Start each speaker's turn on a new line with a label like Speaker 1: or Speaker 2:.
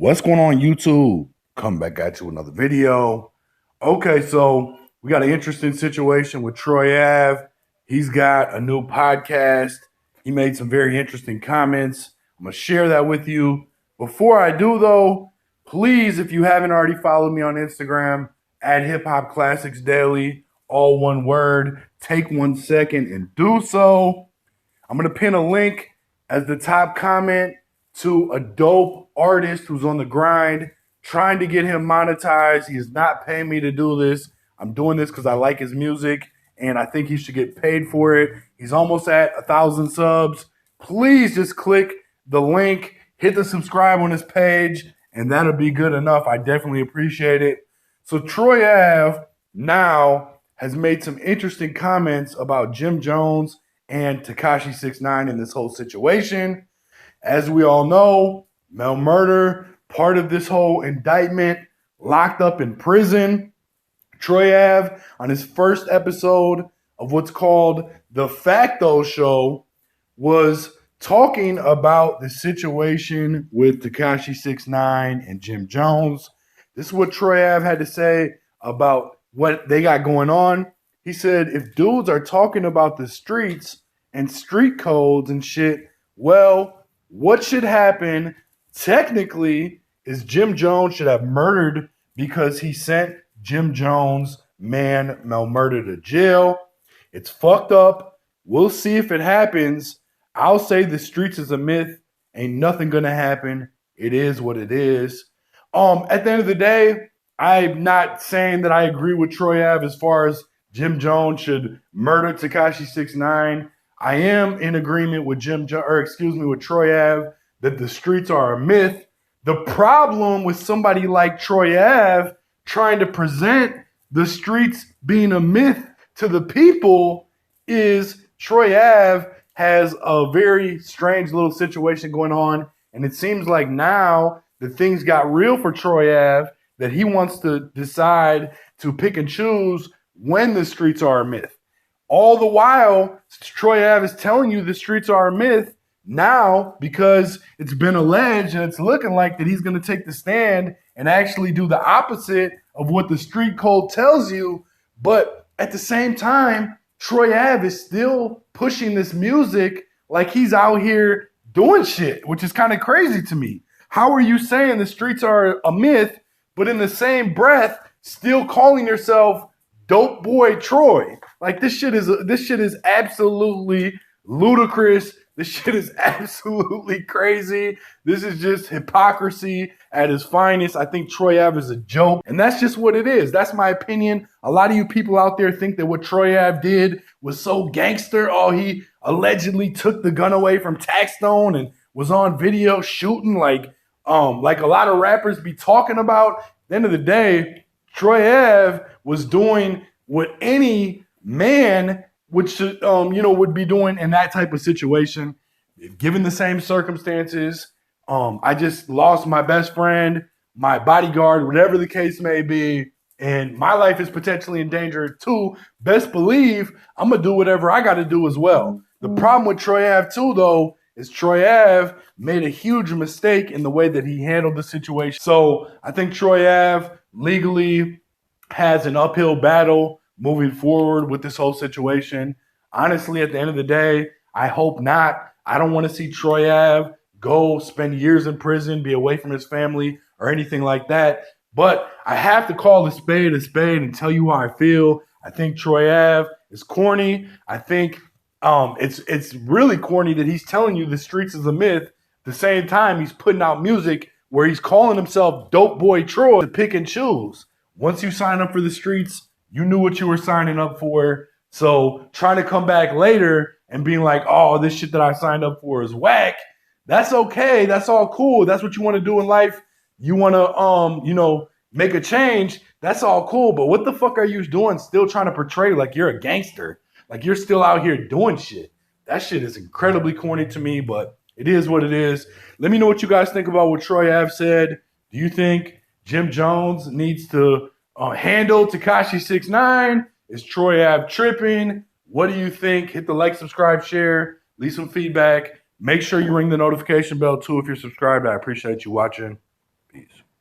Speaker 1: What's going on, YouTube? Come back at you with another video. Okay, so we got an interesting situation with Troy Ave. He's got a new podcast. He made some very interesting comments. I'm going to share that with you. Before I do, though, please, if you haven't already followed me on Instagram, at Hip Hop Classics Daily, all one word, take 1 second and do so. I'm going to pin a link as the top comment to a dope artist who's on the grind, trying to get him monetized. He is not paying me to do this. I'm doing this because I like his music, and I think he should get paid for it. He's almost at 1,000 subs. Please just click the link, hit the subscribe on his page, and that'll be good enough. I definitely appreciate it. So Troy Ave now has made some interesting comments about Jim Jones and TEKASHI 6IXINE in this whole situation. As we all know, MEL murder, part of this whole indictment, locked up in prison. Troy Ave, on his first episode of what's called the Facto Show, was talking about the situation with TEKASHI 6IXINE and Jim Jones. This is what Troy Ave had to say about what they got going on. He said, if dudes are talking about the streets and street codes and shit, well, what should happen technically is Jim Jones should have murdered because he sent Jim Jones' man MEL Murda to jail. It's fucked up. We'll see if it happens. I'll say the streets is a myth. Ain't nothing gonna happen. It is what it is. At the end of the day, I'm not saying that I agree with Troy Ave as far as Jim Jones should murder TEKASHI 6IXINE. I am in agreement with with Troy Ave that the streets are a myth. The problem with somebody like Troy Ave trying to present the streets being a myth to the people is Troy Ave has a very strange little situation going on. And it seems like now that things got real for Troy Ave, that he wants to decide to pick and choose when the streets are a myth. All the while, Troy Ave is telling you the streets are a myth now because it's been alleged and it's looking like that he's going to take the stand and actually do the opposite of what the street code tells you. But at the same time, Troy Ave is still pushing this music like he's out here doing shit, which is kind of crazy to me. How are you saying the streets are a myth, but in the same breath, still calling yourself Dope Boy Troy? Like, this shit is absolutely ludicrous. This shit is absolutely crazy. This is just hypocrisy at its finest. I think Troy Ave is a joke, and that's just what it is. That's my opinion. A lot of you people out there think that what Troy Ave did was so gangster. Oh, he allegedly took the gun away from Taxstone and was on video shooting like a lot of rappers be talking about. At the end of the day, Troy Ave was doing what any man would be doing in that type of situation, given the same circumstances. I just lost my best friend, my bodyguard, whatever the case may be, and my life is potentially in danger too. Best believe I'm gonna do whatever I got to do as well. The problem with Troy Ave too, though, is Troy Ave made a huge mistake in the way that he handled the situation. So I think Troy Ave legally has an uphill battle moving forward with this whole situation. Honestly, at the end of the day, I hope not. I don't want to see Troy Ave go spend years in prison, be away from his family or anything like that. But I have to call a spade and tell you how I feel. I think Troy Ave is corny. I think it's really corny that he's telling you the streets is a myth. At the same time, he's putting out music where he's calling himself Dope Boy Troy to pick and choose. Once you sign up for the streets, you knew what you were signing up for. So trying to come back later and being like, oh, this shit that I signed up for is whack. That's okay. That's all cool. That's what you want to do in life. You want to, make a change. That's all cool. But what the fuck are you doing still trying to portray like you're a gangster? Like you're still out here doing shit. That shit is incredibly corny to me, but it is what it is. Let me know what you guys think about what Troy Ave said. Do you think Jim Jones needs to handle TEKASHI 6IXINE? Is Troy Ave tripping? What do you think? Hit the like, subscribe, share, leave some feedback. Make sure you ring the notification bell too if you're subscribed. I appreciate you watching. Peace.